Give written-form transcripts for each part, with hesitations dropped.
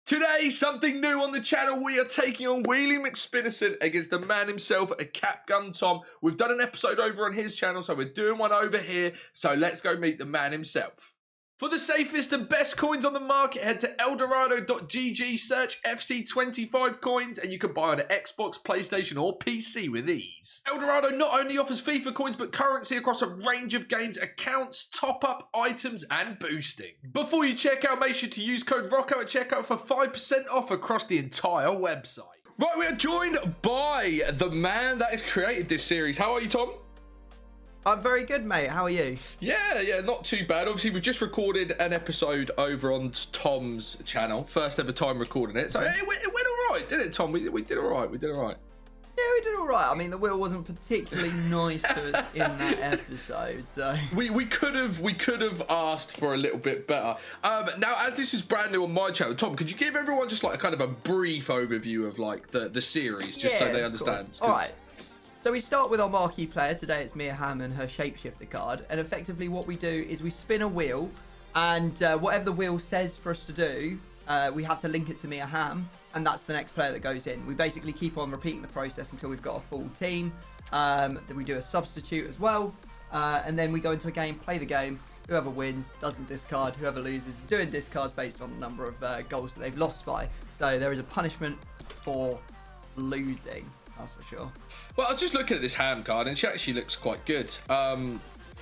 Today, something new on the channel. We are taking on Wheelie McSpinnerson against the man himself, Capguntom. We've done an episode over on his channel, so we're doing one over here. So let's go meet the man himself. For the safest and best coins on the market, head to eldorado.gg, search FC25 coins, and you can buy on an Xbox, PlayStation, or PC with ease. Eldorado not only offers FIFA coins, but currency across a range of games, accounts, top-up, items, and boosting. Before you check out, make sure to use code ROCCO at checkout for 5% off across the entire website. Right, we are joined by the man that has created this series. How are you, Tom? I'm very good, mate. How are you? Yeah, not too bad. Obviously, we've just recorded an episode over on Tom's channel. First ever time recording it. So it went all right, didn't it, Tom? We did all right. Yeah, we did all right. I mean, the wheel wasn't particularly nice to us in that episode, so we could have asked for a little bit better. Now, as this is brand new on my channel, Tom, could you give everyone just like a kind of a brief overview of like the series, just so they understand? All right. So we start with our marquee player. Today it's Mia HAMM and her shapeshifter card. And effectively what we do is we spin a wheel, and whatever the wheel says for us to do, we have to link it to Mia HAMM, and that's the next player that goes in. We basically keep on repeating the process until we've got a full team. Then we do a substitute as well. And then we go into a game, play the game. Whoever wins doesn't discard. Whoever loses is doing discards based on the number of goals that they've lost by. So there is a punishment for losing. That's for sure. Well, I was just looking at this HAMM card, and she actually looks quite good. But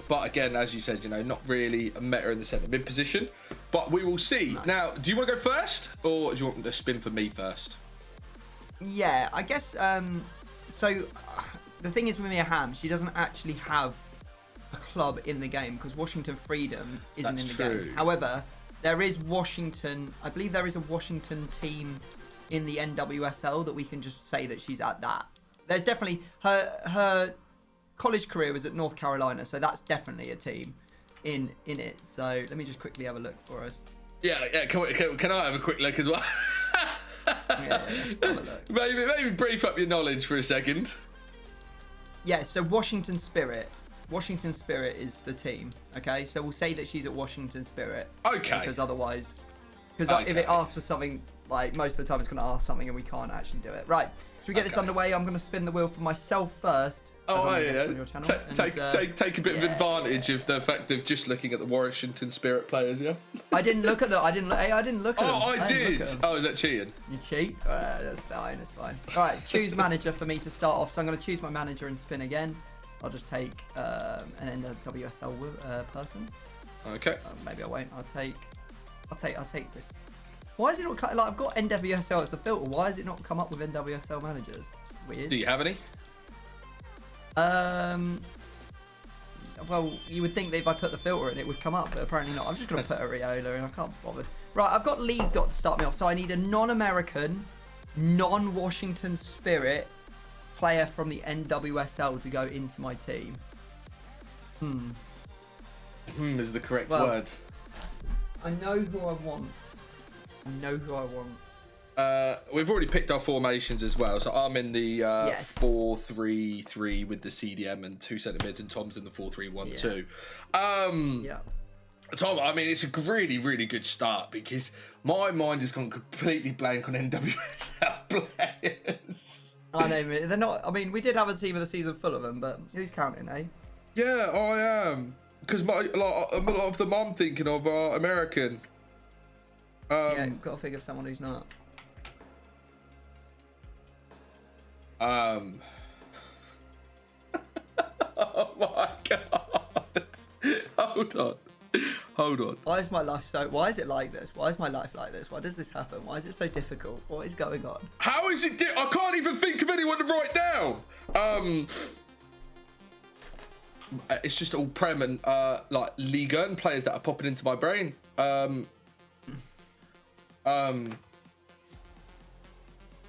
again, as you said, you know, not really a meta in the centre mid position. But we will see. No. Now, do you want to go first, or do you want to spin for me first? Yeah, I guess. So the thing is with Mia HAMM, she doesn't actually have a club in the game because Washington Freedom isn't in the game. However, there is Washington. I believe there is a Washington team in the NWSL that we can just say that she's at that. There's definitely her college career was at North Carolina, so that's definitely a team in it. So let me just quickly have a look for us. Yeah. Can I have a quick look as well? yeah, have a look. Maybe brief up your knowledge for a second. Yeah, so Washington Spirit is the team. Okay, so we'll say that she's at Washington Spirit. Okay. Because otherwise, if it asks for something, like most of the time it's going to ask something and we can't actually do it. Right. Should we get this underway? I'm going to spin the wheel for myself first. Oh, yeah. Take a bit of advantage of the fact of just looking at the Washington Spirit players, yeah? I didn't look at them. I didn't look at them. Oh, I did. Oh, is that cheating? You cheat? That's fine. That's fine. All right, choose manager for me to start off. So I'm going to choose my manager and spin again. I'll just take an NWSL person. Okay. Maybe I won't. I'll take this. Why is it not like I've got NWSL as the filter? Why has it not come up with NWSL managers? Weird. Do you have any? Well, you would think that if I put the filter in, it would come up, but apparently not. I'm just going to put a Riola in. I can't be bothered. Right, I've got League to start me off, so I need a non-American, non-Washington Spirit player from the NWSL to go into my team. Is the correct word. I know who I want. We've already picked our formations as well. So I'm in the 4-3-3 with the CDM and 2 centre mids, and Tom's in the 4-3-1-2. Yeah. Tom, I mean, it's a really, really good start because my mind has gone completely blank on NWSL players. I know, they're not. I mean, we did have a team of the season full of them, but who's counting, eh? Yeah, I am. Because a lot of them I'm thinking of are American. Yeah, you've got to think of someone who's not. Oh my god! Hold on. Why is my life so? Why is it like this? Why is my life like this? Why does this happen? Why is it so difficult? What is going on? How is it? I can't even think of anyone to write down. It's just all Prem and like Liga and players that are popping into my brain.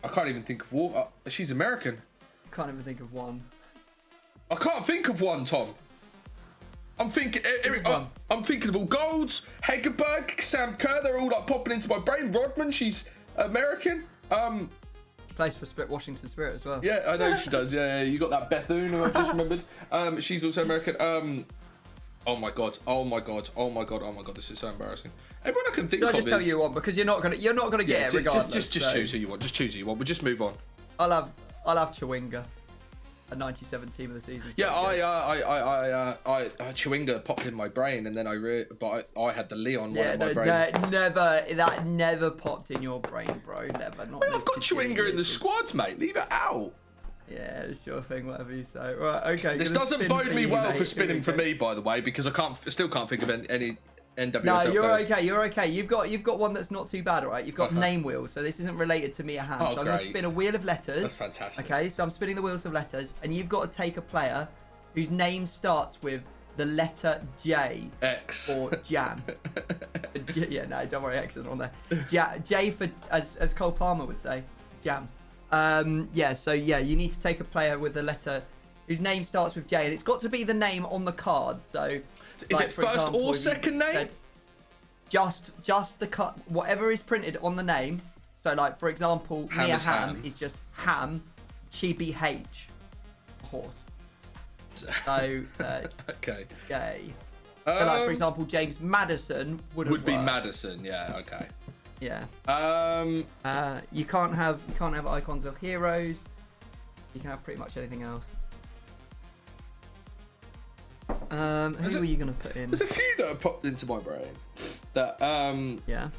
I can't even think of one. She's American. Can't even think of one. I can't think of one, Tom. I'm thinking of all Golds, Hegerberg, Sam Kerr. They're all like popping into my brain. Rodman, she's American. Plays for Washington Spirit as well. Yeah, I know she does. Yeah, you got that Bethune who I just remembered. She's also American. Oh my god. Oh my god. Oh my god. Oh my god. This is so embarrassing. Everyone I can think I'll of just tell you one because you're not gonna get it regardless. Just choose who you want. Just choose who you want. We'll just move on. I'll have Chewinga, a 97 team of the season. Yeah, Chewinga popped in my brain, and then but I had the Leon one in my brain. That never popped in your brain, bro. Never. Not. I've got Chewinga in the squad, mate. Leave it out. Yeah, sure thing. Whatever you say. Right. Okay. This doesn't bode me well for spinning for me, by the way, because I still can't think of any NWSL No, you're players. okay. You're okay. You've got one that's not too bad, all right? You've got name wheels, so this isn't related to Mia Hamm. Oh, so I'm going to spin a wheel of letters. That's fantastic. Okay, so I'm spinning the wheels of letters, and you've got to take a player whose name starts with the letter J. X. Or Jam. Yeah, no, don't worry, X isn't on there. J for, as Cole Palmer would say, Jam. Yeah, so yeah, you need to take a player with a letter whose name starts with J, and it's got to be the name on the card. So, is it first or second name? Just the cut, whatever is printed on the name. So, like for example, Mia Hamm is just Ham, she be H, horse. So, okay. J. So, like for example, James Madison would be Madison. Yeah. Okay. Yeah. You can't have icons or heroes. You can have pretty much anything else. Who are you gonna put in? There's a few that have popped into my brain. That Yeah.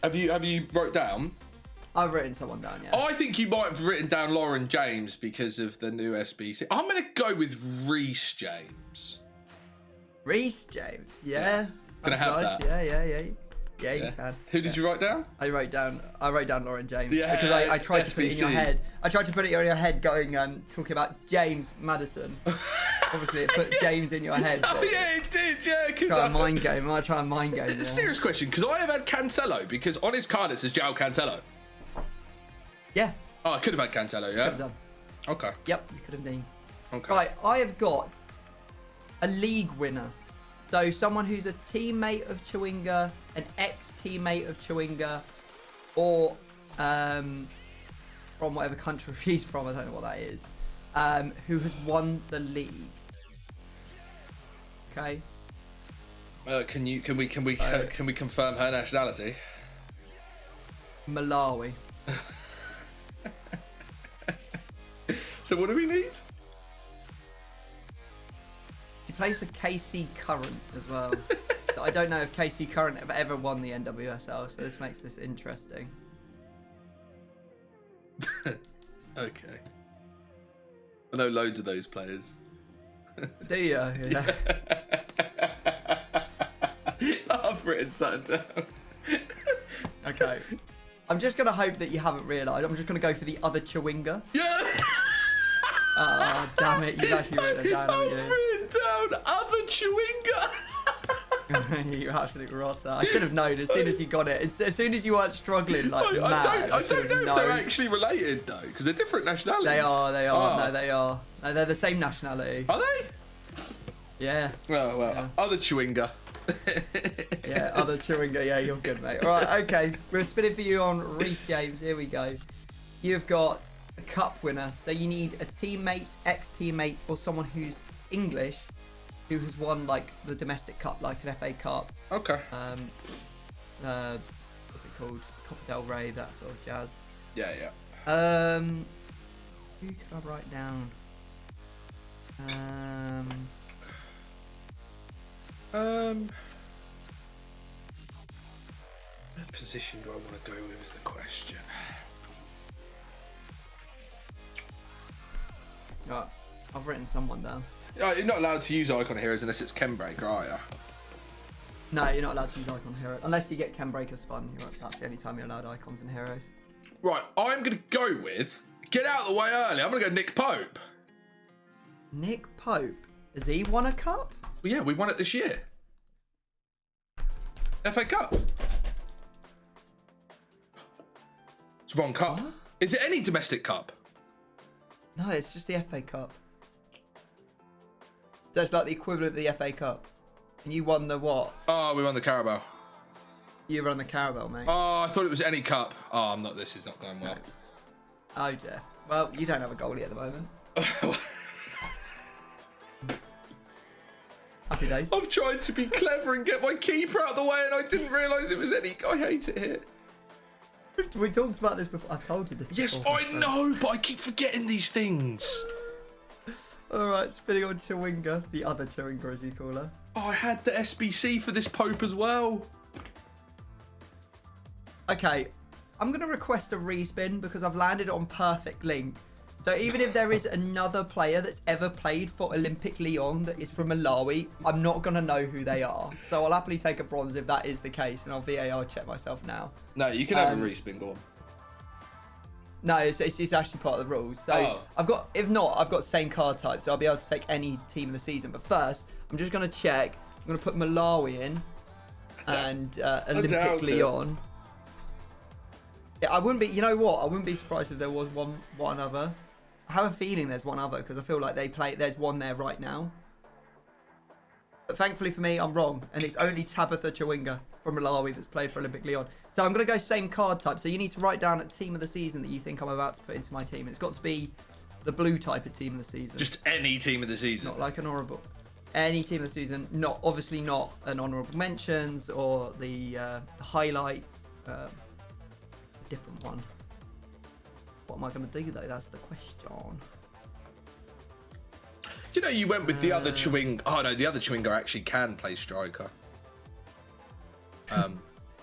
Have you wrote down? I've written someone down. Yeah. I think you might have written down Lauren James because of the new SBC. I'm gonna go with Reece James. Reece James. Yeah. Can I have that? Yeah, you can. Who did you write down? I wrote down Lauren James. Yeah, because I tried to put it in your SBC. head. I tried to put it in your head going talking about James Madison. Obviously it put James in your head. Oh yeah, it did, yeah. Try a mind game. I might try a mind game. Yeah. Serious question, because I have had Cancelo, because on his card it says João Cancelo. Yeah. Oh, I could have had Cancelo, yeah? Could have done. Okay. Yep, you could have done. Okay. Right, I have got a league winner. So someone who's a teammate of Chewinga, an ex-teammate of Chewinga, or from whatever country he's from, I don't know what that is, who has won the league. Okay. Can we confirm her nationality? Malawi. So what do we need? He plays for KC Current as well. So I don't know if KC Current have ever won the NWSL, so this makes this interesting. Okay. I know loads of those players. Do you? Yeah. I've written something down. Okay. I'm just going to hope that you haven't realised. I'm just going to go for the other Chewinga. Yeah! Oh, damn it. You've actually written it down, haven't you? I've written down other Chewinga. You absolute rotter. I should have known as soon as you got it. As soon as you weren't struggling like mad. I don't know if they're actually related, though, because they're different nationalities. They are. Oh. No, they are. No, they're the same nationality. Are they? Yeah. Well, Yeah. other Chewinga. Yeah, other Chewinga. Yeah, you're good, mate. All right, okay. We're spinning for you on Reece James. Here we go. You've got a cup winner. So you need a teammate, ex-teammate, or someone who's English who has won, like, the domestic cup, like an FA Cup. Okay. What's it called? Copa del Rey, that sort of jazz. Yeah, yeah. Who could I write down? What position do I want to go with is the question. Right, I've written someone down. You're not allowed to use icon heroes unless it's Ken Breaker, are you? No, you're not allowed to use icon hero unless you get Ken Breaker spun. That's the only time you're allowed icons and heroes. Right, I'm going to go with, get out of the way early, I'm going to go Nick Pope. Nick Pope? Has he won a cup? Well, yeah, we won it this year. FA Cup. It's the wrong cup. What? Is it any domestic cup? No, it's just the FA Cup. So it's like the equivalent of the FA Cup. And you won the what? Oh, we won the Carabao. You won the Carabao, mate. Oh, I thought it was any cup. Oh, this is not going well. No. Oh dear. Well, you don't have a goalie at the moment. I Happy days. I've tried to be clever and get my keeper out of the way, and I didn't realise it was any. I hate it here. We talked about this before. I've told you this. Yes, before, I know, but I keep forgetting these things. All right, spinning on Chewinga, the other Chewinga as you call her. Oh, I had the SBC for this Pope as well. Okay, I'm going to request a respin because I've landed on perfect link. So even if there is another player that's ever played for Olympic Lyon that is from Malawi, I'm not going to know who they are. So I'll happily take a bronze if that is the case, and I'll VAR check myself now. No, you can have a respin, go on. No, it's actually part of the rules. So I've got, if not, I've got same card type, so I'll be able to take any team of the season. But first, I'm just going to check. I'm going to put Malawi in and Olympic Lyon. Yeah, I wouldn't be, you know what? I wouldn't be surprised if there was one other. I have a feeling there's one other because I feel like there's one there right now. But thankfully for me, I'm wrong. And it's only Tabitha Chewinga from Malawi that's played for Olympic Lyon. So I'm going to go same card type. So you need to write down a team of the season that you think I'm about to put into my team. It's got to be the blue type of team of the season. Just any team of the season. Not like an honourable. Any team of the season. Obviously not an honourable mentions or the highlights. Different one. What am I going to do though? That's the question. You know, you went with the other Chewinga. Oh no, the other Chewinga actually can play striker.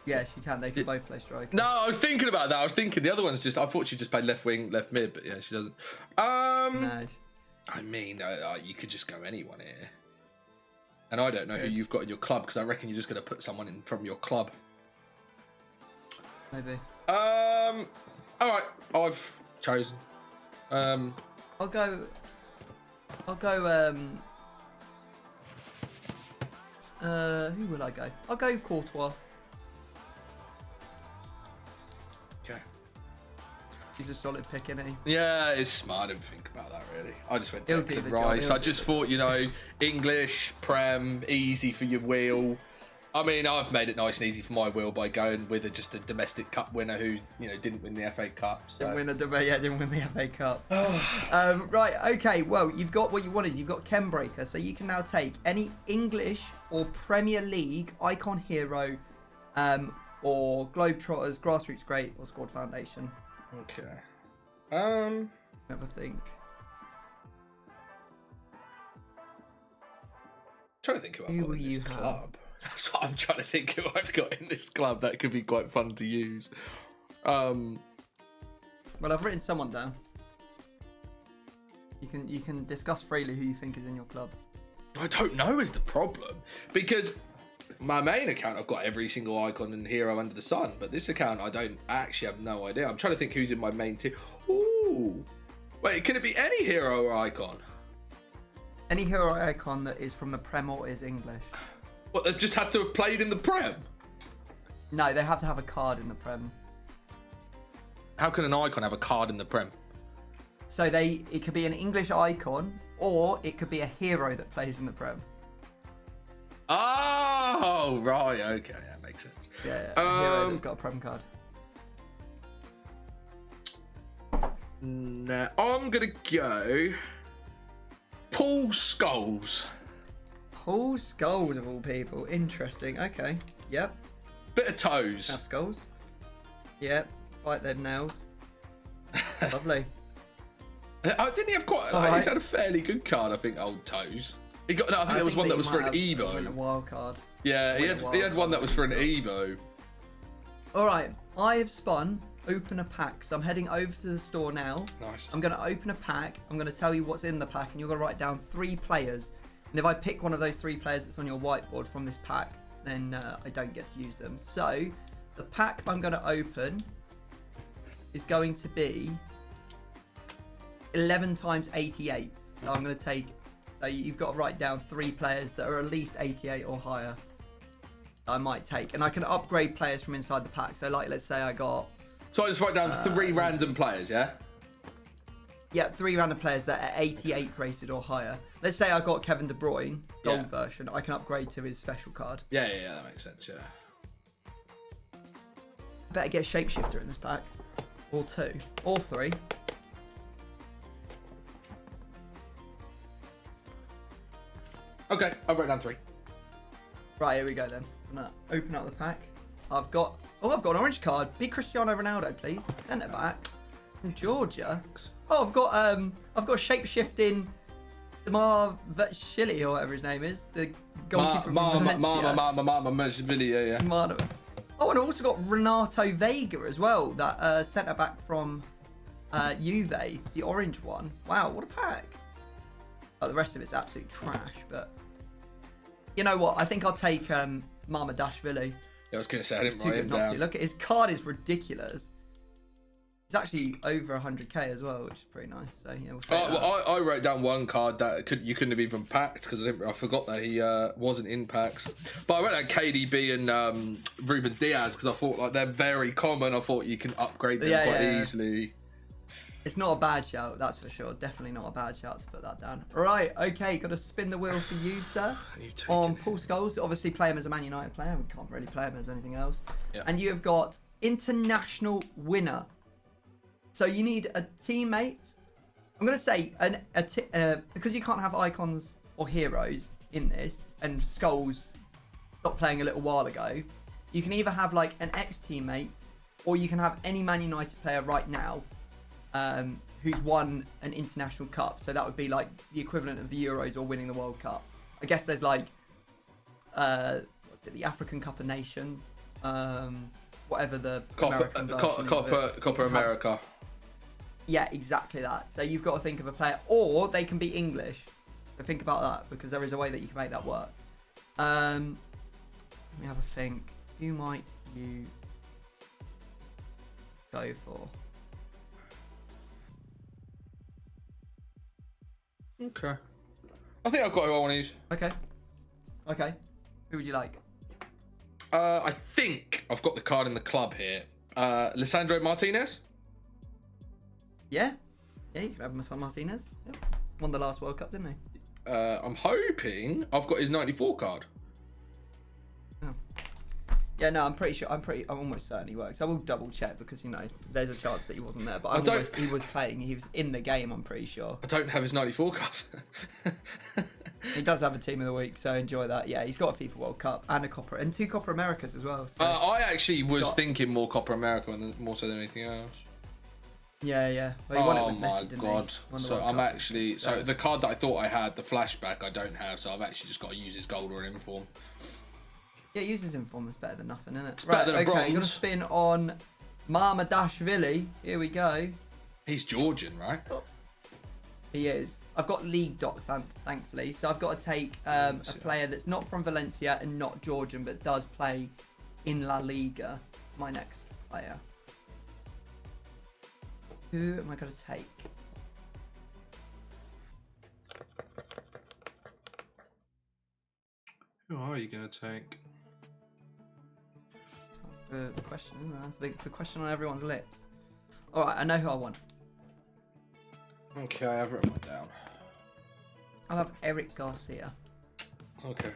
Yeah, she can. They can both play striker. No, I was thinking about that. I was thinking the other one's just. I thought she just played left wing, left mid, but yeah, she doesn't. No. I mean, you could just go anyone here. And I don't know who you've got in your club because I reckon you're just going to put someone in from your club. Maybe. All right, I've chosen. I'll go. Who will I go? I'll go Courtois. Okay. He's a solid pick, isn't he? Yeah, it's smart. I didn't think about that really. I just went He'll do Declan the Rice. job. I just thought, you know, English, Prem, easy for your wheel. I mean, I've made it nice and easy for my wheel by going with just a domestic cup winner who, you know, didn't win the FA Cup. So. Didn't win the FA Cup. Right, okay, well, you've got what you wanted. You've got Ken Breaker, so you can now take any English or Premier League icon hero or Globetrotters, Grassroots Great, or Squad Foundation. Okay. Never think. Trying to think who I've got in this club. That's what I'm trying to think who I've got in this club. That could be quite fun to use. Well, I've written someone down. You can discuss freely who you think is in your club. I don't know is the problem. Because my main account, I've got every single icon and hero under the sun. But this account, I actually have no idea. I'm trying to think who's in my main team. Ooh. Wait, can it be any hero or icon? Any hero or icon that is from the Prem or is English. What, they just have to have played in the Prem? No, they have to have a card in the Prem. How can an icon have a card in the Prem? So it could be an English icon, or it could be a hero that plays in the Prem. Oh, right, okay, that makes sense. Yeah, a hero that's got a Prem card. Nah, I'm gonna go Paul Scholes. Paul Scholes of all people. Interesting. Okay. Yep. Bit of toes. Have Scholes. Yep. Bite them nails. Lovely. Didn't he have quite? He's had a fairly good card, I think. Old toes. He got. No, I think there was one that was for an Evo. A wild card. Yeah, he had one that was for an Evo. All right. I have spun. Open a pack. So I'm heading over to the store now. Nice. I'm going to open a pack. I'm going to tell you what's in the pack, and you're going to write down 3 players. And if I pick one of those 3 players that's on your whiteboard from this pack, then I don't get to use them. So the pack I'm going to open is going to be 11 times 88. So I'm going to take. So you've got to write down 3 players that are at least 88 or higher. I might take, and I can upgrade players from inside the pack. So like, let's say I got. So I just write down 3 random players, yeah? Yeah, 3 random players that are 88 rated or higher. Let's say I got Kevin De Bruyne, gold version. I can upgrade to his special card. Yeah, that makes sense, yeah. Better get a shapeshifter in this pack. Or 2. Or 3. Okay, I've wrote down 3. Right, here we go then. I'm gonna open up the pack. I've got an orange card. Be Cristiano Ronaldo, please. Send it back. From Georgia. Oh, I've got shape-shifting Demar Vetshili or whatever his name is. The goalkeeper from Valencia. Yeah. Oh, and I also got Renato Vega as well. That centre back from Juve, the orange one. Wow, what a pack. Oh, the rest of it's absolute trash, but you know what? I think I'll take Marmadashvili. Yeah, I was going to say, I didn't write him down. Look at his card, is ridiculous. It's actually over 100k as well, which is pretty nice. So yeah, we'll I wrote down one card that you couldn't have even packed because I forgot that he wasn't in packs. But I wrote down KDB and Ruben Diaz because I thought like they're very common. I thought you can upgrade them quite easily. It's not a bad shout, that's for sure. Definitely not a bad shout to put that down. Right, okay, got to spin the wheel for you, sir. On Paul Scholes, obviously play him as a Man United player. We can't really play him as anything else. Yep. And you have got international winner. So you need a teammate. I'm going to say because you can't have icons or heroes in this, and Scholes stopped playing a little while ago. You can either have like an ex-teammate, or you can have any Man United player right now. Who's won an international cup, so that would be like the equivalent of the Euros or winning the World Cup. I guess there's like the African Cup of Nations, whatever the Copper America. Yeah, exactly that. So you've got to think of a player, or they can be English. So think about that, because there is a way that you can make that work. Let me have a think. Who might you go for? Okay. I think I've got who I want to use. Okay. Who would you like? I think I've got the card in the club here. Lisandro Martinez? Yeah, you can have Martinez. Yep. Won the last World Cup, didn't he? I'm hoping I've got his 94 card. Oh. Yeah, no, I'm almost certain he works. I will double check because, you know, there's a chance that he wasn't there. But he was playing. He was in the game, I'm pretty sure. I don't have his 94 card. He does have a team of the week, so enjoy that. Yeah, he's got a FIFA World Cup and and 2 Copa Americas as well. So I actually was thinking more Copa America more so than anything else. Yeah. Well, he won it with Messi, didn't God. He? So I'm actually... So the card that I thought I had, the flashback, I don't have. So I've actually just got to use his gold or an inform. Yeah, use his inform. It's better than nothing, isn't it? It's better than a bronze. You're going to spin on Marmadashvili. Here we go. He's Georgian, right? He is. I've got League Doc, thankfully. So I've got to take a player that's not from Valencia and not Georgian, but does play in La Liga. My next player. Who am I going to take? Who are you going to take? That's the question, isn't it? That's the question on everyone's lips. Alright, I know who I want. Okay, I've written one down. I'll have Eric Garcia. Okay.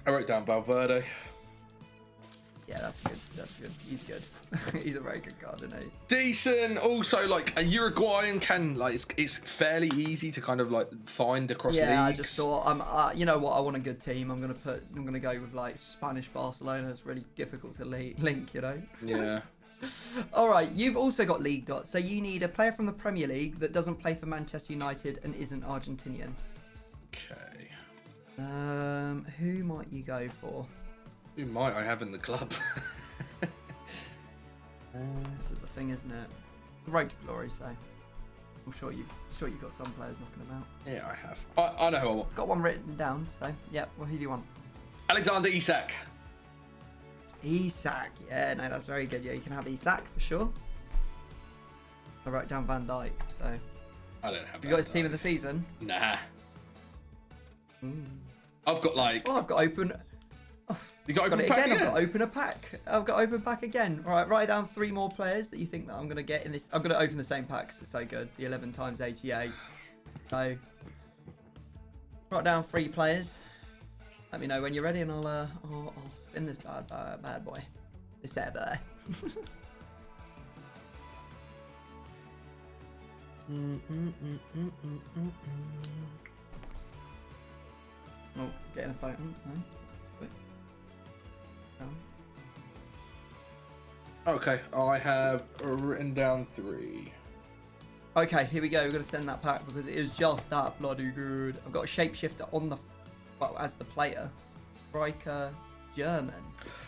I wrote down Valverde. Yeah, that's good. He's good. He's a very good card, isn't he? Decent. Also, like a Uruguayan can it's fairly easy to kind of like find across leagues. Yeah, I just thought you know what? I want a good team. I'm gonna go with like Spanish Barcelona. It's really difficult to link, you know. Yeah. All right, you've also got League Dot, so you need a player from the Premier League that doesn't play for Manchester United and isn't Argentinian. Okay. Who might you go for? Who might I have in the club? This is the thing, isn't it? The road to glory, so I'm sure you've got some players knocking about. Yeah, I have. I know who I want. Got one written down, so yeah. Well, who do you want? Alexander Isak. Isak, yeah, no, that's very good. Yeah, you can have Isak for sure. I wrote down Van Dijk, so. I don't have. You got his team of the season? Nah. I've got like. Oh, I've got open. You got open pack again? I've got to open a pack. I've got to open pack again. All right, write down 3 more players that you think that I'm going to get in this. I'm going to open the same pack because it's so good. The 11 times 88. So, write down 3 players. Let me know when you're ready and I'll spin this bad boy. This bad boy. Oh, getting a phone. No. Wait. Okay, I have written down 3. Okay, here we go. We're going to send that pack because it is just that bloody good. I've got a shapeshifter on the, well, as the player. Striker, German.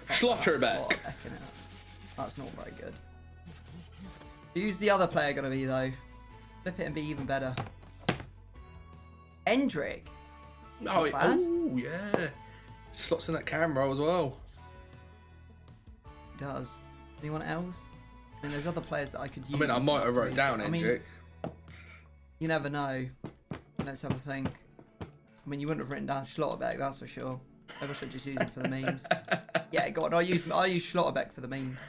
Schlotterbeck. That's not very good. Who's the other player going to be, though? Flip it and be even better. Endrick. Oh, yeah. Slots in that camera as well. He does. Anyone else? I mean, there's other players that I could use. I mean, I might have wrote down Endrick. You never know. Let's have a think. I mean, you wouldn't have written down Schlotterbeck, that's for sure. Maybe I should just use him for the memes. Yeah, go on. I'll use Schlotterbeck for the memes.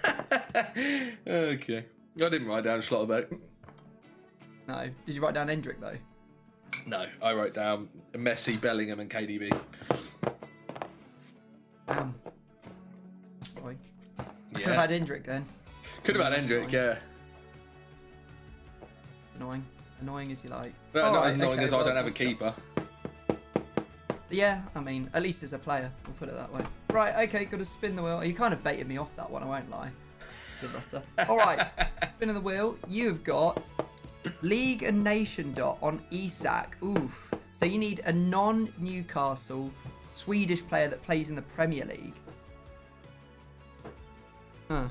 Okay. I didn't write down Schlotterbeck. No. Did you write down Endrick, though? No, I wrote down Messi, Bellingham, and KDB. Damn. That's annoying. I Yeah. could have had Endrick then. Could have had Endrick, yeah. Annoying. Annoying as you like. Not as annoying as I don't have a keeper. Yeah, I mean, at least as a player, we'll put it that way. Right, okay, got to spin the wheel. You kind of baited me off that one, I won't lie. Good rotter. All right, spinning the wheel. You've got League and Nation dot on Isak. Oof. So you need a non-Newcastle Swedish player that plays in the Premier League. Huh.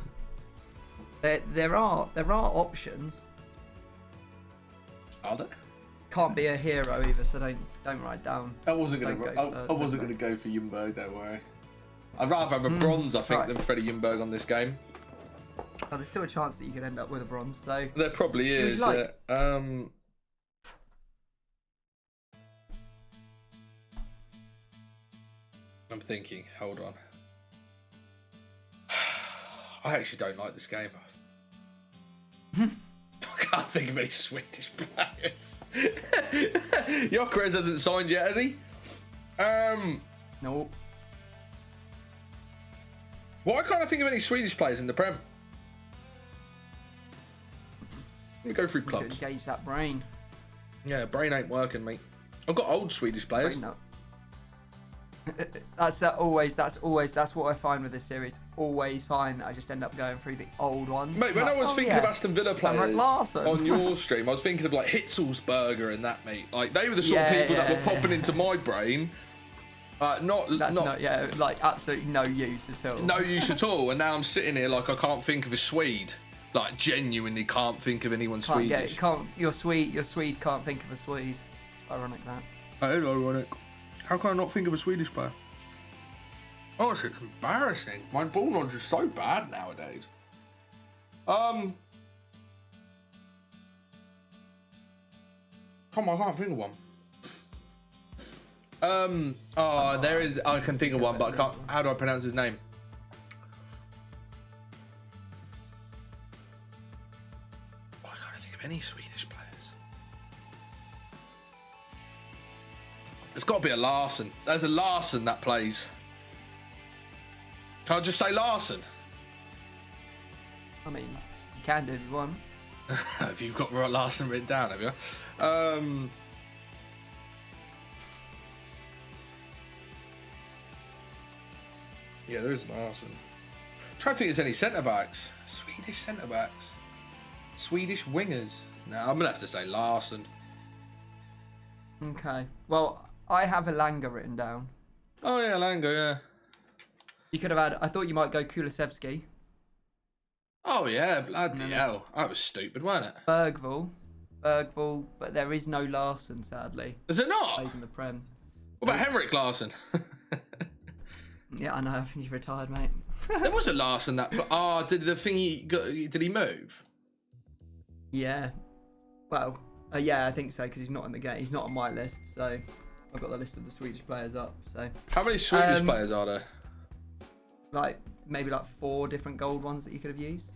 There are options. Are there? Can't be a hero either, so don't write down. I wasn't gonna go for Ljungberg, don't worry. I'd rather have a bronze, I think, than Freddie Ljungberg on this game. Oh, there's still a chance that you could end up with a bronze, so There probably is. like? Yeah. I'm thinking. Hold on. I actually don't like this game. I can't think of any Swedish players. Jokeres hasn't signed yet, has he? nope. Why can't I think of any Swedish players in the Prem? Let me go through We should clubs. engage that brain. Yeah, brain ain't working, mate. I've got old Swedish players. Brain nut. That's what I find with this series. Always find that I just end up going through the old ones. Mate, when I was thinking of Aston Villa players Larson. on your stream, I was thinking of like Hitzelsberger and that, mate. Like they were the sort of people that were popping into my brain. Not like absolutely no use at all. no use at all. And now I'm sitting here like I can't think of a Swede. Like genuinely can't think of anyone Swedish. Your Swede can't think of a Swede. Ironic that. That is ironic. How can I not think of a Swedish player? Honestly, it's embarrassing. My ball knowledge is so bad nowadays. Come on, I can't think of one. There is. I can think of one, but I can't. How do I pronounce his name? I can't think of any Swedish players. It's got to be a Larson. There's a Larson that plays. Can I just say Larson? I mean, you can do if you want. If you've got Larson written down, have you? Yeah, there is Larson. Try to think if there's any centre-backs. Swedish centre-backs. Swedish wingers. No, I'm going to have to say Larson. Okay. Well, I have Elanga written down. Oh, yeah, Lango, yeah. You could have had. I thought you might go Kulusevski. Oh, yeah, bloody hell. That was stupid, wasn't it? Bergvall, but there is no Larson, sadly. Is it not? Plays in the Prem. What about Henrik Larsson? Yeah, I know. I think he's retired, mate. There was a Larson that... did he move? Yeah. Well, yeah, I think so, because he's not in the game. He's not on my list, so I've got the list of the Swedish players up. So How many Swedish players are there? like maybe like 4 different gold ones that you could have used.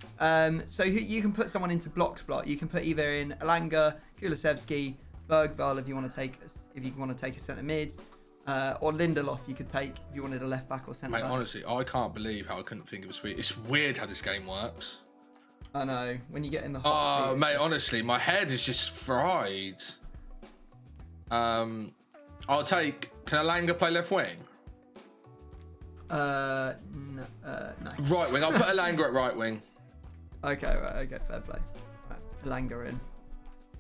So you can put someone into block spot. You can put either in Elanga, Kulusevski, Bergvall if you want to take a centre mid, or Lindelof you could take if you wanted a left back or centre Mate, back. honestly, I can't believe how I couldn't think of a Swedish. It's weird how this game works. I know, when you get in the hot seat, Mate, honestly, my head is just fried. I I'll take. Can Alanga play left wing? No. Right wing. I'll put Alanga at right wing. Okay, right. Okay, fair play. Right, Alanga in.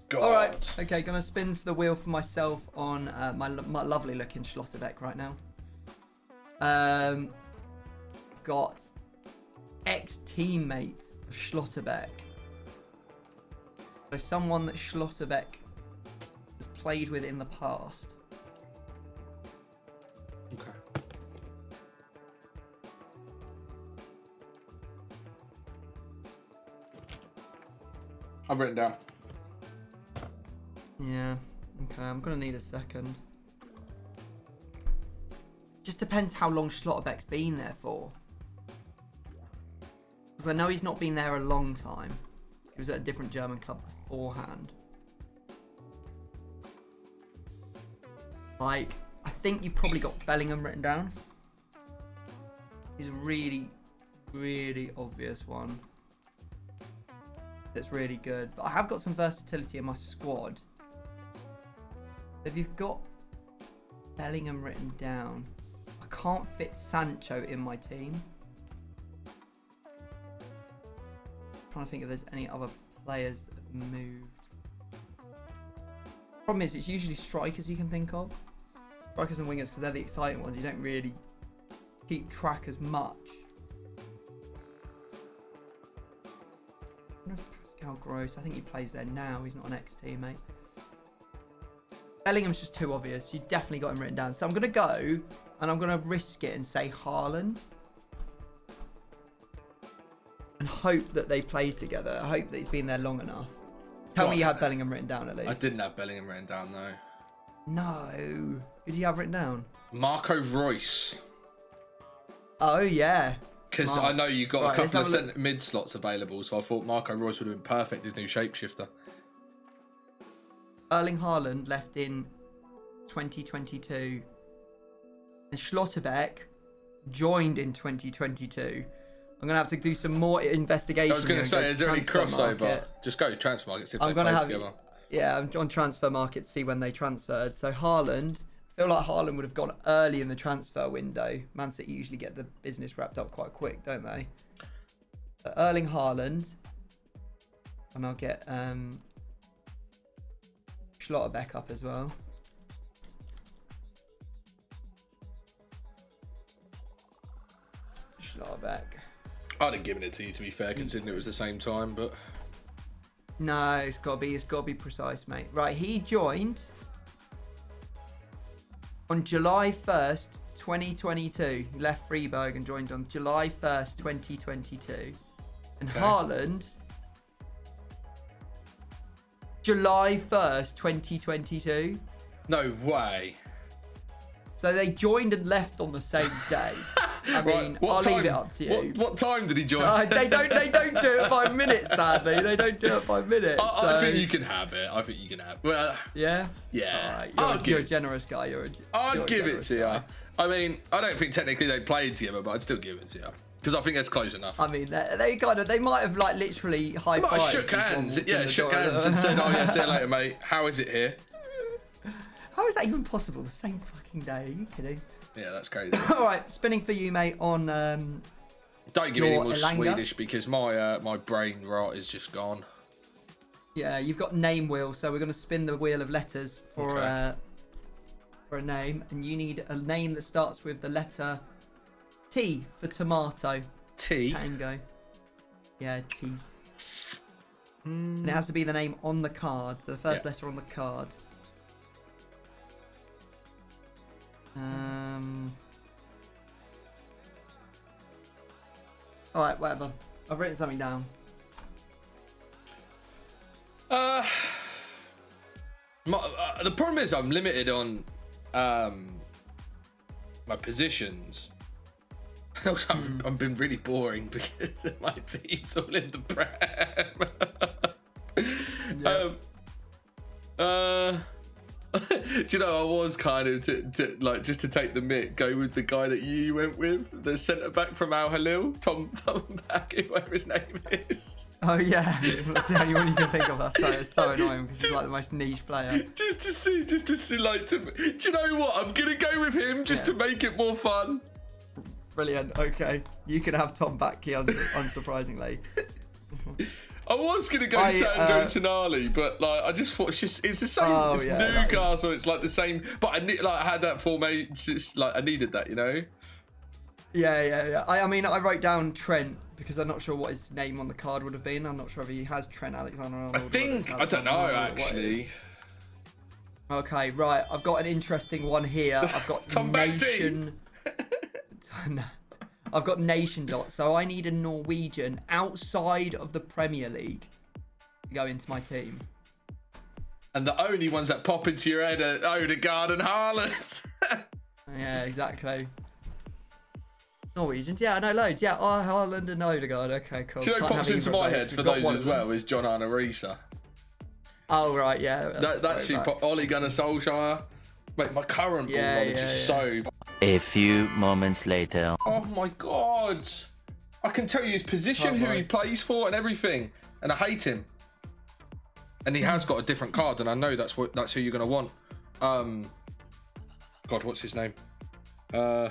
God. All right. Okay, gonna spin for the wheel for myself on my lovely looking Schlotterbeck right now. Got ex-teammate of Schlotterbeck. So someone that Schlotterbeck has played with in the past. Okay. I've written down. Yeah. Okay, I'm gonna need a second. Just depends how long Schlotterbeck's been there for. Because I know he's not been there a long time. He was at a different German club beforehand. Like, I think you've probably got Bellingham written down. He's a really, really obvious one. That's really good. But I have got some versatility in my squad. If you've got Bellingham written down, I can't fit Sancho in my team. I'm trying to think if there's any other players that have moved. Problem is, it's usually strikers you can think of. Strikers and wingers, because they're the exciting ones. You don't really keep track as much. I wonder if Pascal Gross, I think he plays there now. He's not an ex-teammate. Bellingham's just too obvious. You definitely got him written down. So I'm going to go and I'm going to risk it and say Haaland. And hope that they played together. I hope that he's been there long enough. Tell me you had Bellingham written down at least. I didn't have Bellingham written down, though. No. Who do you have written down? Marco Reus. Oh, yeah. Because I know you got a couple of mid slots available, so I thought Marco Reus would have been perfect as new shapeshifter. Erling Haaland left in 2022. And Schlotterbeck joined in 2022. I'm going to have to do some more investigation. I was going to say, is there any crossover? Just go to Transfer Market, see if they play together. Yeah, I'm on Transfer Market to see when they transferred. So Haaland, I feel like Haaland would have gone early in the transfer window. Man City usually get the business wrapped up quite quick, don't they? So Erling Haaland. And I'll get Schlotterbeck up as well. Schlotterbeck. I'd have given it to you, to be fair, considering it was the same time, but no, it's got to be precise, mate. Right, he joined on July 1st, 2022. He left Freiburg and joined on July 1st, 2022. And okay. Haaland, July 1st, 2022. No way. So they joined and left on the same day. I mean, I'll leave it up to you. What time did he join? They don't do it by minutes, sadly. They don't do it by minutes. I think you can have it. I think you can have it. Well, yeah? Yeah. All right. You're a generous guy. I'd give it to you. I mean, I don't think technically they played together, but I'd still give it to you. Because I think that's close enough. I mean, they might have like literally high-fived. Shook hands. Yeah, shook hands and said, oh yeah, see you later, mate. How is it here? How is that even possible? The same fucking day? Are you kidding? Yeah, that's crazy. All right, spinning for you, mate, on don't give me any more Swedish because my brain rot is just gone. Yeah, you've got name wheel, so we're going to spin the wheel of letters for a name, and you need a name that starts with the letter T for tomato. T? Tango. Yeah, T. And it has to be the name on the card, so the first letter on the card. Alright, whatever. I've written something down. The problem is I'm limited on my positions. Also, I've been really boring because my team's all in the Prem. Do you know, I was kind of like just to take the mick, go with the guy that you went with, the centre back from Al Halil, Tom Back, whatever his name is. Oh yeah, that's the only one you can think of. That's so annoying because he's like the most niche player. Just to see, like, do you know what? I'm gonna go with him just to make it more fun. Brilliant. Okay, you can have Tom Back, unsurprisingly. I was gonna go Sandro Tonali, but like I just thought it's the same. It's Newcastle. It's like the same. But I had that formation. Like I needed that, you know. Yeah. I mean, I wrote down Trent because I'm not sure what his name on the card would have been. I'm not sure if he has Trent Alexander-Arnold. I don't know actually. Okay, right. I've got an interesting one here. I've got Tom Nation. I've got nation dot, so I need a Norwegian outside of the Premier League to go into my team. And the only ones that pop into your head are Odegaard and Haaland. Yeah, exactly. Norwegians, yeah, I know loads. Yeah, Haaland and Odegaard. Okay, cool. Do you know what pops into my head for those as well is John Arne Riise. Oh, right, yeah. That's who Ole Gunnar Solskjaer. Mate, my current ball knowledge is so... A few moments later. Oh my god! I can tell you his position, who he plays for, and everything, and I hate him. And he has got a different card, and I know that's who you're gonna want. God, what's his name? Yeah,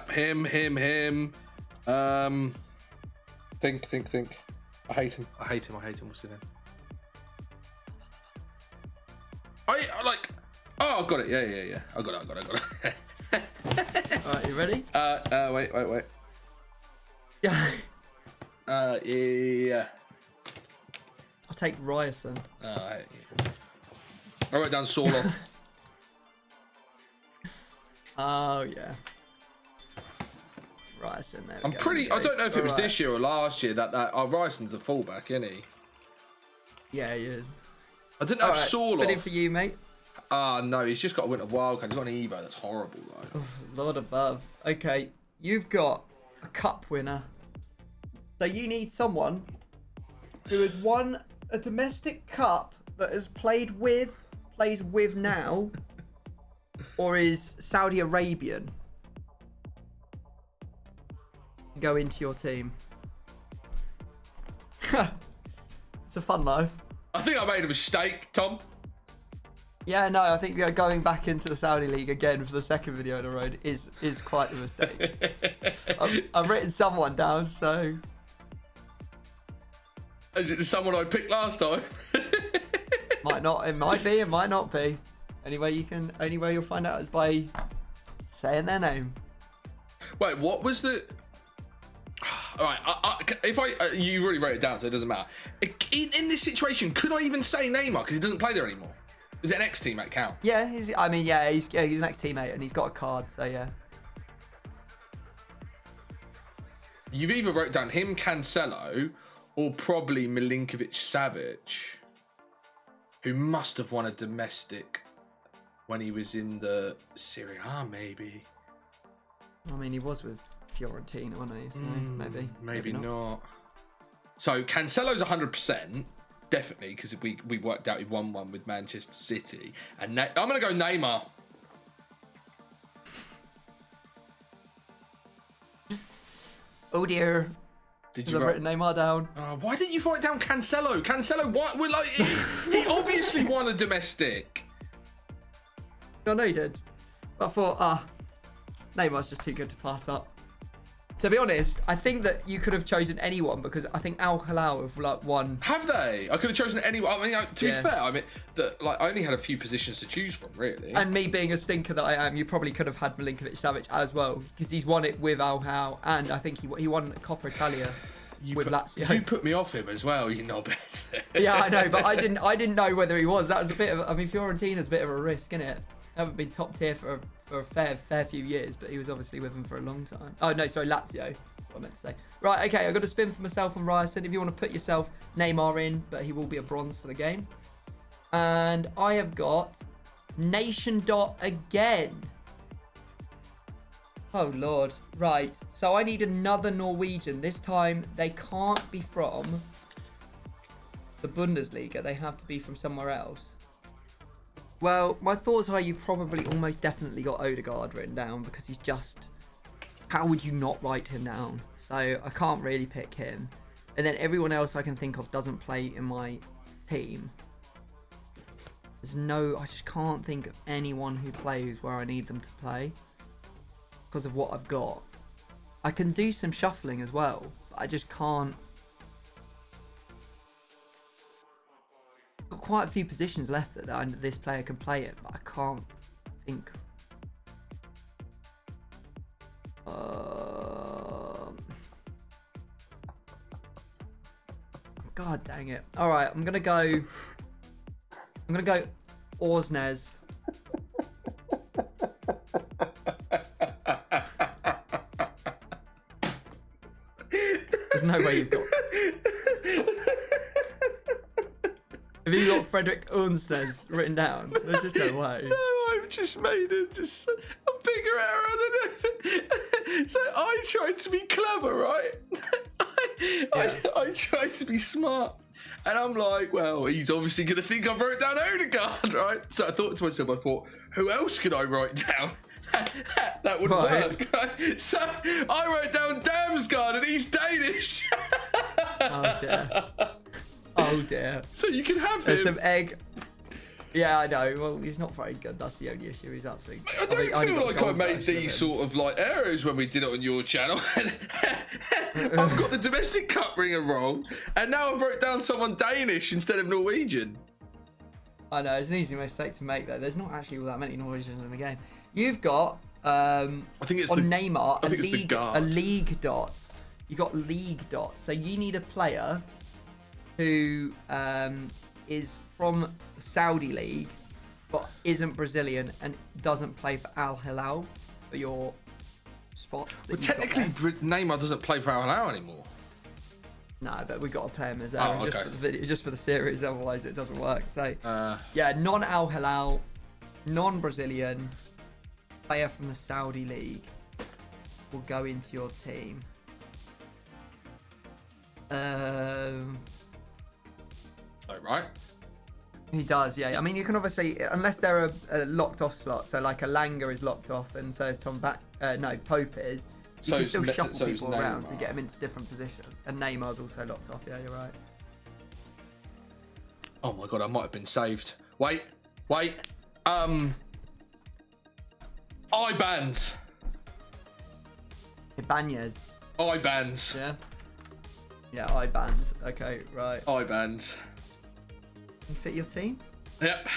him. Think. I hate him. What's his name? I like. Oh, I've got it. Yeah. I got it. All right, you ready? Wait. Yeah. Yeah. I'll take Ryerson. I wrote down Sorloth. Oh yeah. Ryerson. There. I'm pretty. I don't know if it was this year or last year that Ryerson's the fullback, isn't he? Yeah, he is. I didn't have Sorloth. Spinning for you, mate. No, he's just got a winter wildcard. He's got an Evo. That's horrible, though. Oh, Lord above. Okay, you've got a cup winner. So you need someone who has won a domestic cup that has plays with now, or is Saudi Arabian. Go into your team. It's a fun life. I think I made a mistake, Tom. Yeah, no, I think going back into the Saudi League again for the second video in a row is quite a mistake. I've written someone down, so... Is it someone I picked last time? Might not. It might be. It might not be. Only way you'll find out is by saying their name. Wait, what was the... All right, you already wrote it down, so it doesn't matter. In this situation, could I even say Neymar because he doesn't play there anymore? Is it an ex-teammate count? Yeah, he's an ex-teammate and he's got a card, so yeah. You've either wrote down him, Cancelo, or probably Milinkovic-Savic, who must have won a domestic when he was in the Serie A, maybe. I mean, he was with Fiorentina, wasn't he? So maybe not. So Cancelo's 100%, definitely, because we worked out he won one with Manchester City. And I'm going to go Neymar. Oh dear. Did you written Neymar down? Why didn't you write down Cancelo? Cancelo, what? We're like, he obviously won a domestic. I know he did. But I thought, Neymar's just too good to pass up. To be honest, I think that you could have chosen anyone because I think Al Hilal have won. Have they? I could have chosen anyone. I mean, to be fair, I mean, I only had a few positions to choose from, really. And me being a stinker that I am, you probably could have had Milinkovic-Savic as well because he's won it with Al Hilal, and I think he won Coppa Italia with Lazio. You put me off him as well. You know better. Yeah, I know, but I didn't know whether he was. That was a bit of. I mean, Fiorentina's a bit of a risk, isn't it? Haven't been top tier for a fair few years, but he was obviously with them for a long time. Oh no, sorry, Lazio. That's what I meant to say. Right, okay, I've got to spin for myself and Ryerson. If you want to put yourself Neymar in, but he will be a bronze for the game. And I have got Nation Dot again. Oh Lord. Right, so I need another Norwegian. This time they can't be from the Bundesliga, they have to be from somewhere else. Well, my thoughts are you've probably almost definitely got Odegaard written down because he's just... How would you not write him down? So I can't really pick him. And then everyone else I can think of doesn't play in my team. I just can't think of anyone who plays where I need them to play because of what I've got. I can do some shuffling as well, but I just can't. Got quite a few positions left that this player can play in, but I can't think. God dang it! All right, I'm gonna go Orsnes. There's no way you've got. Have you got Frederick Orsnes written down? There's just no way. No, I've just made a bigger error than it. So I tried to be clever, right? I tried to be smart. And I'm like, well, he's obviously going to think I wrote down Odegaard, right? So I thought to myself, who else could I write down? That would work. Right? So I wrote down Damsgaard and he's Danish. Oh, dear. Oh, dear. So you can have him. There's some egg. Yeah, I know. Well, he's not very good. That's the only issue. He's absolutely... I don't feel like I made these sort of like errors when we did it on your channel. I've got the domestic cup ringer wrong, and now I've wrote down someone Danish instead of Norwegian. I know, it's an easy mistake to make though. There's not actually all that many Norwegians in the game. You've got I think it's on the Neymar a league dot. You got league dot. So you need a player who is from the Saudi league but isn't Brazilian and doesn't play for Al Hilal for your spots. Well, technically, Neymar doesn't play for Al Hilal anymore. No, but we've got to play him as okay. just for the video, just for the series. Otherwise, it doesn't work. So, yeah, non-Al Hilal, non-Brazilian player from the Saudi league will go into your team. Oh, right. He does, yeah. I mean, you can obviously, unless they're a locked off slot, so like a Langer is locked off, and so is Pope is. You can still shuffle people around to get them into different positions. And Neymar's also locked off, yeah, you're right. Oh my god, I might have been saved. Wait. I-bands. Ibanez. I-bands. Yeah. Yeah, I-bands. Okay, right. I-bands. Can you fit your team? Yep.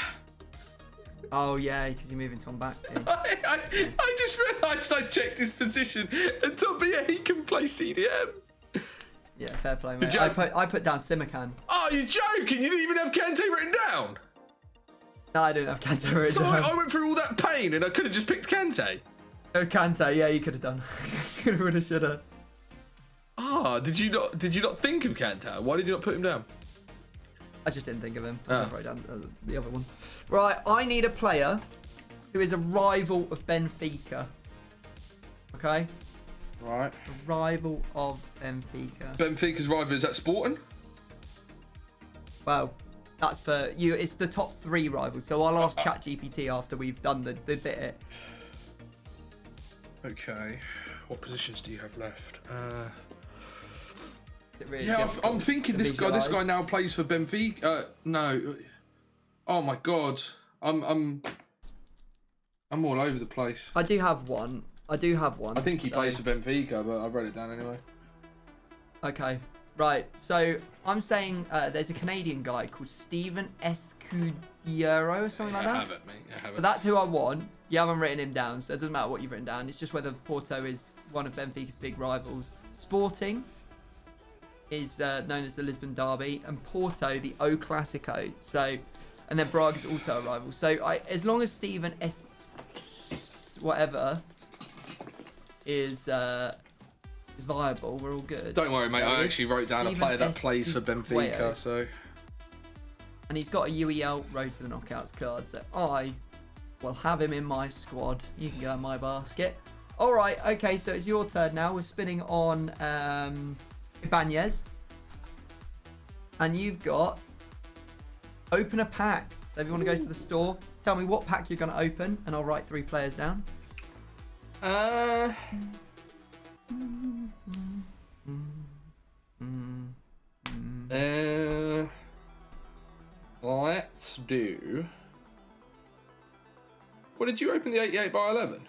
Oh yeah, because you're moving Tom back. I just realised I checked his position and told me he can play CDM. Yeah, fair play, mate. I put down Simakan. Oh, you're joking? You didn't even have Kante written down? No, I didn't have Kante written down. So I went through all that pain and I could have just picked Kante. Oh, Kante, yeah, you could have done. Coulda, shoulda. Ah, did you not think of Kante? Why did you not put him down? I just didn't think of him. I wrote down the other one. Right, I need a player who is a rival of Benfica. Okay? Right. A rival of Benfica. Benfica's rival, is that Sporting? Well, that's for you. It's the top 3 rivals. So I'll ask ChatGPT after we've done the bit. Okay. What positions do you have left? Really yeah, I'm thinking this guy now plays for Benfica. No. Oh my god. I'm all over the place. I do have one. I think he plays for Benfica, but I wrote it down anyway. Okay. Right. So I'm saying there's a Canadian guy called Steven Escudero or something like that. I have it, mate. I have it. But that's who I want. You haven't written him down, so it doesn't matter what you've written down. It's just whether Porto is one of Benfica's big rivals. Sporting is known as the Lisbon Derby, and Porto the O Clásico. So, and then Braga's also a rival. So, as long as Steven whatever is viable, we're all good. Don't worry, mate. I actually wrote down a player that plays for Benfica. So, and he's got a UEL Road to the Knockouts card. So I will have him in my squad. You can go in my basket. All right. Okay. So it's your turn now. We're spinning on Ibanez. And you've got Open a pack. So if you want to go to the store, tell me what pack you're going to open, and I'll write 3 players down. Let's do. What did you open the 88 by 11?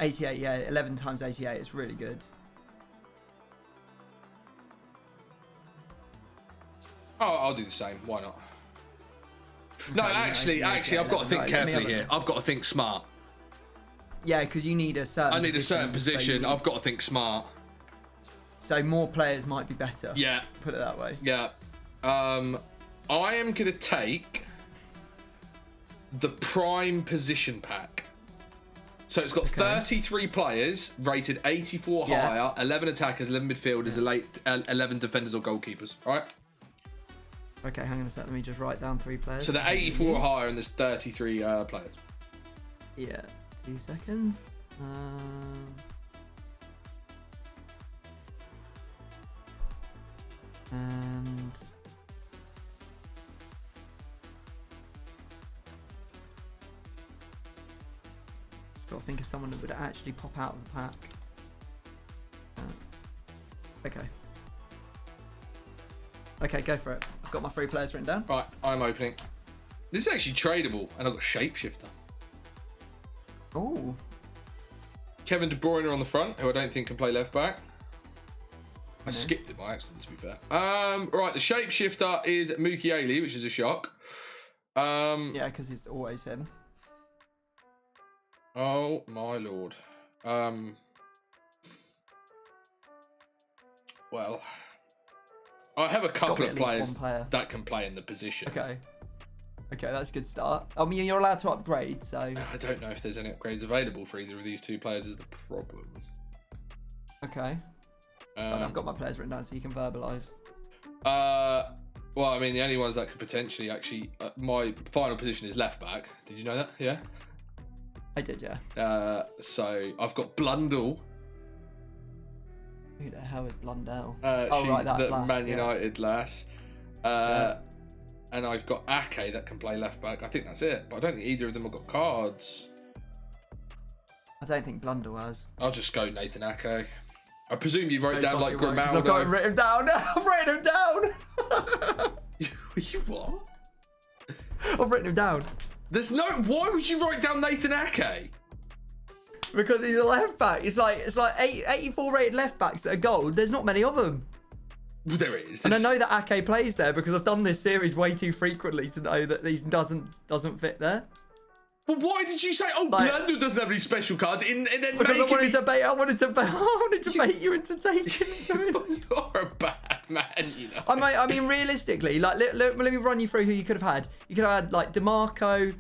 88, yeah, 11 times 88. It's really good. Oh, I'll do the same. Why not? No, Okay, actually, I've got to think carefully here. I've got to think smart. Yeah, because you need a certain. I need a certain position. So I've got to think smart. So more players might be better. Yeah. Put it that way. Yeah. I am going to take the prime position pack. So it's got 33 players, rated 84 higher, 11 attackers, 11 midfielders, 11 defenders or goalkeepers. All right? Okay, hang on a sec. Let me just write down 3 players. So they're 84 higher and there's 33 players. Yeah. 2 seconds. And got to think of someone that would actually pop out of the pack. Okay. Okay, go for it. I've got my 3 players written down. Right, I'm opening. This is actually tradable, and I've got Shapeshifter. Oh. Kevin De Bruyne on the front, who I don't think can play left back. I skipped it by accident, to be fair. Right, the Shapeshifter is Mukiele, which is a shock. Yeah, because it's always him. Oh my lord. Well, I have a couple of players that can play in the position. Okay. Okay, that's a good start. I mean, you're allowed to upgrade, so. I don't know if there's any upgrades available for either of these 2 players is the problem. Okay. I've got my players written down so you can verbalise. Well, I mean, the only ones that could potentially actually... my final position is left back. Did you know that? Yeah? I did, yeah. So, I've got Blundell. Who the hell is Blundell? Right, that lass, Man United lass. And I've got Ake that can play left back. I think that's it. But I don't think either of them have got cards. I don't think Blundell has. I'll just go Nathan Ake. I presume you wrote down like Grimaldo. I've got him written down. I've written him down. You what? I've written him down. There's no. Why would you write down Nathan Ake? Because he's a left back. It's like 84 rated left backs that are gold. There's not many of them. Well, there is. And I know that Ake plays there because I've done this series way too frequently to know that these doesn't fit there. Well, why did you say, Blundell doesn't have any special cards? And then because I wanted to to bait you into taking them. You're a bad man, you know. I mean, realistically, like let me run you through who you could have had. You could have had like DeMarco,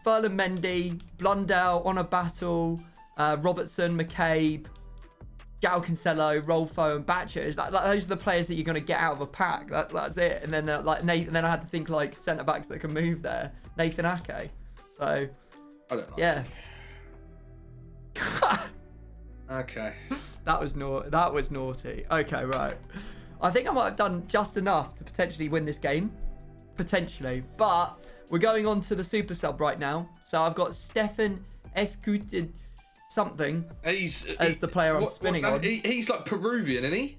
Ferland Mendy, Blundell, On a Battle, Robertson, McCabe, João Cancelo, Rolfo, and Batcher. Like those are the players that you're going to get out of a pack. That's it. And then and then I had to think like centre backs that can move there. Nathan Ake. So I don't know. Yeah. Okay. That was naughty. Okay, right. I think I might have done just enough to potentially win this game. Potentially. But we're going on to the super sub right now. So I've got Stefan Escuted something as the player I'm spinning on. He's like Peruvian, isn't he?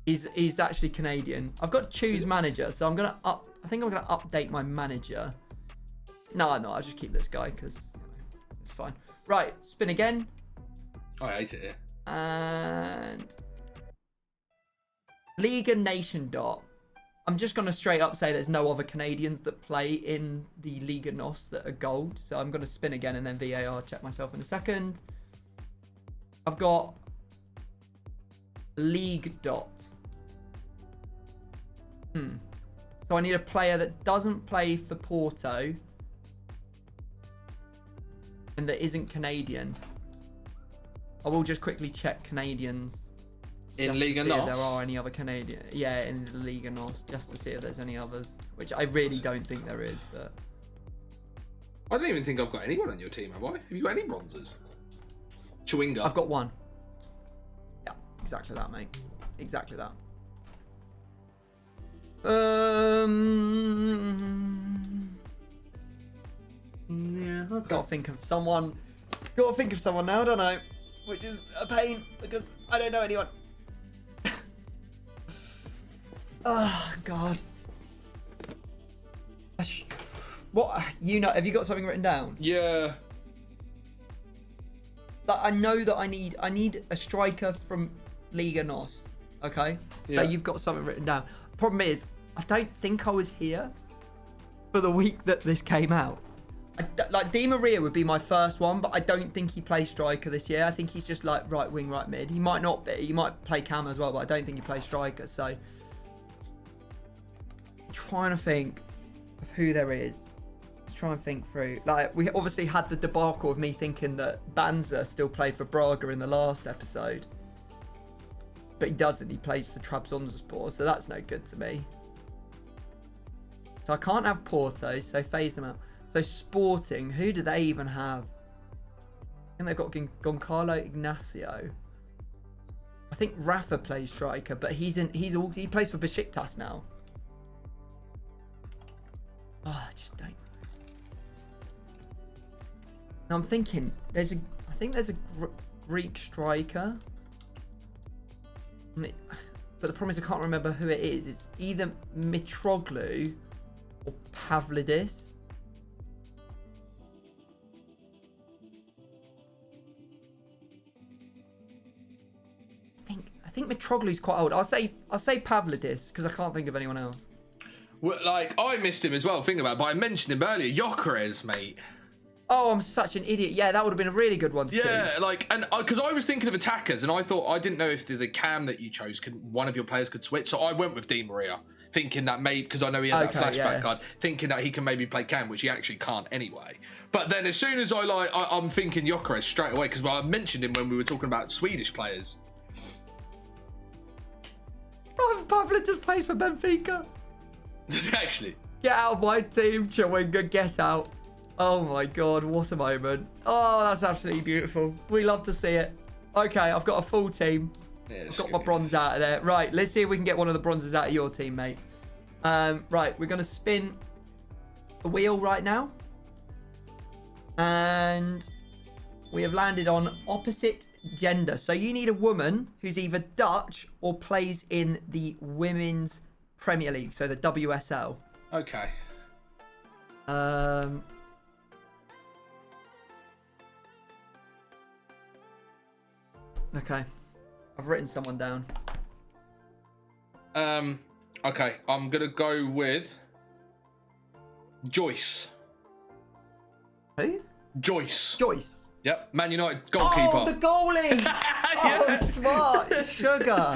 He's actually Canadian. I've got choose manager, so I think I'm gonna update my manager. No, I'll just keep this guy because it's fine. Right, spin again. I hate it here. And Liga Nation dot. I'm just gonna straight up say there's no other Canadians that play in the Liga NOS that are gold. So I'm gonna spin again and then VAR check myself in a second. I've got League dot. So I need a player that doesn't play for Porto and that isn't Canadian. I will just quickly check Canadians in Liga NOS. If there are any other Canadian, in the Liga NOS, just to see if there's any others, which I really don't think there is. But I don't even think I've got anyone on your team, have I? Have you got any bronzes? Chewinga. I've got one. Yeah, exactly that, mate. Exactly that. Yeah. Gotta think of someone. Gotta think of someone now, don't I? Which is a pain because I don't know anyone. Oh God. What? You know? Have you got something written down? Yeah. Like, I know that I need a striker from Liga NOS. Okay. So Yeah. you've got something written down. Problem is, I don't think I was here for the week that this came out. Like Di Maria would be my first one, but I don't think he plays striker this year. I think he's just like right wing, right mid. He might not be. He might play cam as well, but I don't think he plays striker. So I'm trying to think of who there is. Let's try and think through. Like, we obviously had the debacle of me thinking that Banza still played for Braga in the last episode, but he doesn't. He plays for Trabzonspor, so that's no good to me. So I can't have Porto, so phase them out. So Sporting, who do they even have? I think they've got Goncalo Ignacio. I think Rafa plays striker, but he plays for Besiktas now. Oh, I just don't. Now I'm thinking I think there's a Greek striker. But the problem is I can't remember who it is. It's either Mitroglou or Pavlidis. I think Mitroglu's quite old. I'll say Pavlidis because I can't think of anyone else. Well, like, I missed him as well, think about it, but I mentioned him earlier. Gyökeres, mate. Oh, I'm such an idiot. Yeah, that would have been a really good one to Yeah, choose. like, and because I was thinking of attackers, and I thought, I didn't know if the cam that you chose, one of your players could switch, so I went with Di Maria, thinking that maybe, because I know he had that flashback card, thinking that he can maybe play cam, which he actually can't anyway. But then as soon as I'm thinking Gyökeres straight away, because I mentioned him when we were talking about Swedish players. Oh, Pavlidis plays for Benfica. Actually. Get out of my team, Chawinga. Get out. Oh my God, what a moment. Oh, that's absolutely beautiful. We love to see it. Okay, I've got a full team. Yeah, I've got my bronze out of there. Right, let's see if we can get one of the bronzes out of your team, mate. Right, we're going to spin the wheel right now. And we have landed on opposite gender. So you need a woman who's either Dutch or plays in the Women's Premier League, so the WSL. Okay. Okay. I've written someone down. Okay, I'm going to go with Joyce. Who? Joyce. Joyce. Yep, Man United goalkeeper. Oh, the goalie! Oh, smart. Sugar.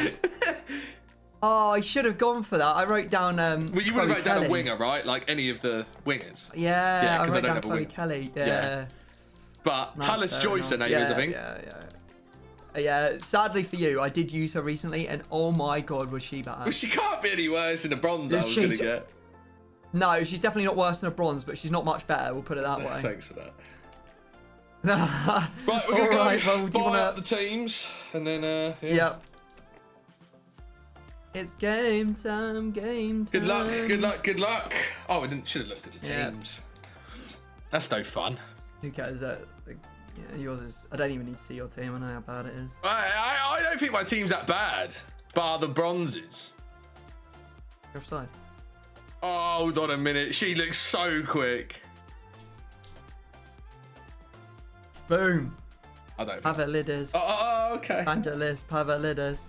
Oh, I should have gone for that. I wrote down... well, you would have wrote down Kelly. a winger, right? Like any of the wingers. Yeah, I because wrote down have a Chloe winger. Kelly. Yeah. Yeah. But Nice, Tallis fair Joyce, her enough. name is, I think. Yeah, sadly for you, I did use her recently, and oh my God, was she bad. Well, she can't be any worse than the bronze I was going to get. No, she's definitely not worse than a bronze, but she's not much better, we'll put it that way. Thanks for that. Right, Right, we're going to go well, do you buy wanna... out the teams, and then, yeah. Yep. It's game time, game time. Good luck, good luck, good luck. Oh, we should have looked at the Yep. teams. That's no fun. Who cares? Yeah, yours is... I don't even need to see your team, I know how bad it is. I don't think my team's that bad, bar the bronzes. You're offside. Oh, hold on a minute. She looks so quick. Boom. I don't. Pavlidis. Oh, okay. Vangelis, Pavlidis.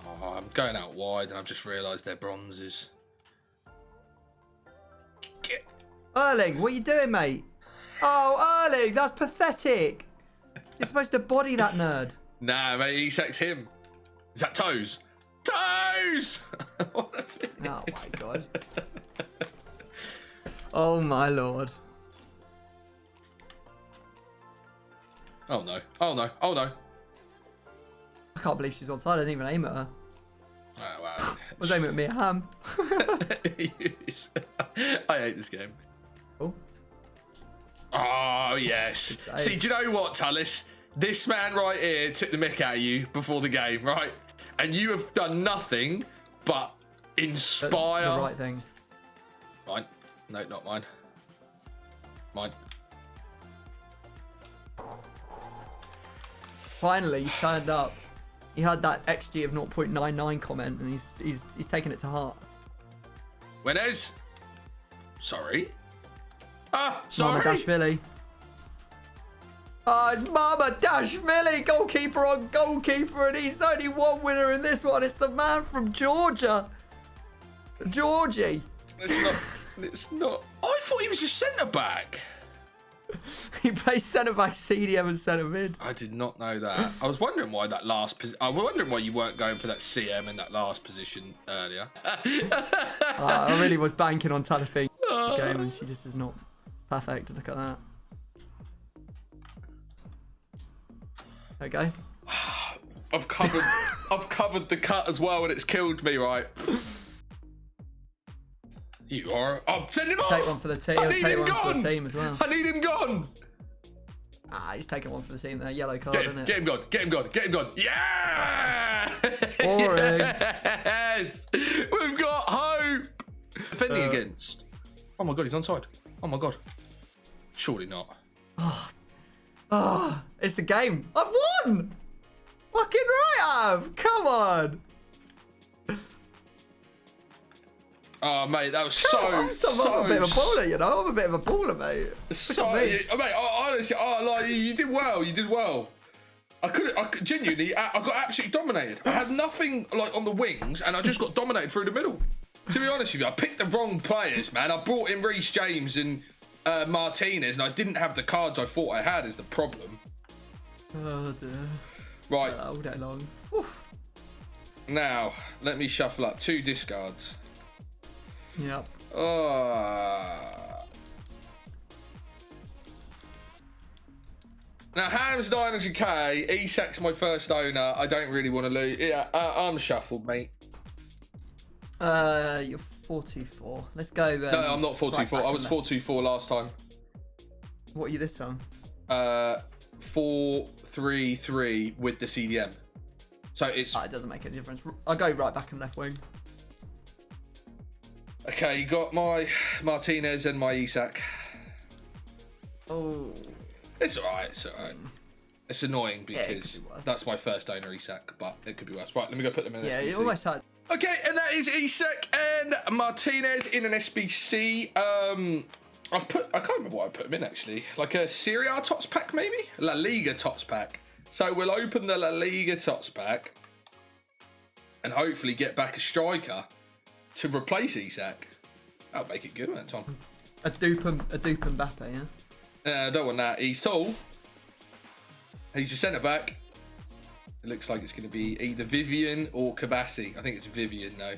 Oh, I'm going out wide, and I've just realised they're bronzes. Erling, what are you doing, mate? Oh, Erling, that's pathetic. You're supposed to body that nerd. Nah, mate, he sacks him. Is that Toes? Toes! What a thing. Oh, my God. Oh, my Lord. Oh, no. Oh, no. Oh, no. I can't believe she's onside. I didn't even aim at her. Oh, wow. I was aiming at me, Ham. I hate this game. Oh. Oh, yes. See, do you know what, Tallis? This man right here took the mick out of you before the game, right? And you have done nothing but Inspire. The right thing. Mine. No, not mine. Mine. Finally, he turned up. He had that XG of 0.99 comment, and he's taken it to heart. Winners. Sorry. Ah, sorry. Mamardashvili. Oh, it's Mamardashvili, goalkeeper on goalkeeper, and he's only one winner in this one. It's the man from Georgia. Georgie. It's not. It's not. I thought he was a centre back. He plays centre back, CDM, and centre mid. I did not know that. I was wondering why that last. I was wondering why you weren't going for that CM in that last position earlier. I really was banking on Talis being this game, and she just is not perfect. Look at that. There we go. I've covered the cut as well, and it's killed me, right? You are. Oh, send him off! Take one for the team. I need him one gone! for the team as well. I need him gone! Ah, he's taking one for the team there. Yellow card, Get isn't him, it? get him gone, get him gone, get him gone. Yeah! Boring. Yes! We've got hope! Defending against. Oh my god, he's onside. Oh my god. Surely not. Oh, it's the game. I've won! Fucking right I have! Come on! Oh, mate, that was I'm a bit of a baller, you know? I'm a bit of a baller, mate. So, mate, honestly, like, you did well. You did well. I genuinely, I got absolutely dominated. I had nothing like on the wings, and I just got dominated through the middle. To be honest with you, I picked the wrong players, man. I brought in Reece James and Martinez, and I didn't have the cards I thought I had. Is the problem? Oh dear. Right. All day long. Whew. Now, let me shuffle up 2 discards. Yep. Now, HAMM's 900k, Isak's my first owner. I don't really want to lose. Yeah, I'm shuffled, mate. You're 424. Let's go. No, I'm not 424. I was 424 last time. What are you this time? 4-3-3 with the CDM. So it's... It doesn't make any difference. I'll go right back and left wing. Okay, you got my Martinez and my Isak. Oh. It's alright, it's alright. It's annoying Yeah, because it could be worse. that's my first owner, Isak, but it could be worse. Right, let me go put them in an Yeah, SBC. you almost had. Okay, and that is Isak and Martinez in an SBC. I can't remember what I put them in actually. Like a Serie A Tots pack maybe? La Liga Tots pack. So we'll open the La Liga Tots pack and hopefully get back a striker to replace Isak. That'll make it good, won't it, Tom? A dupe Mbappe, yeah? I don't want that. He's tall. He's a centre back. It looks like it's going to be either Vivian or Kabassi. I think it's Vivian though.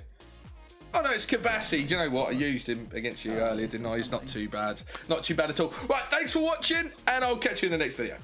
Oh no, it's Kabassi. Do you know what? I used him against you earlier, didn't I? He's not too bad. Not too bad at all. Right, thanks for watching, and I'll catch you in the next video.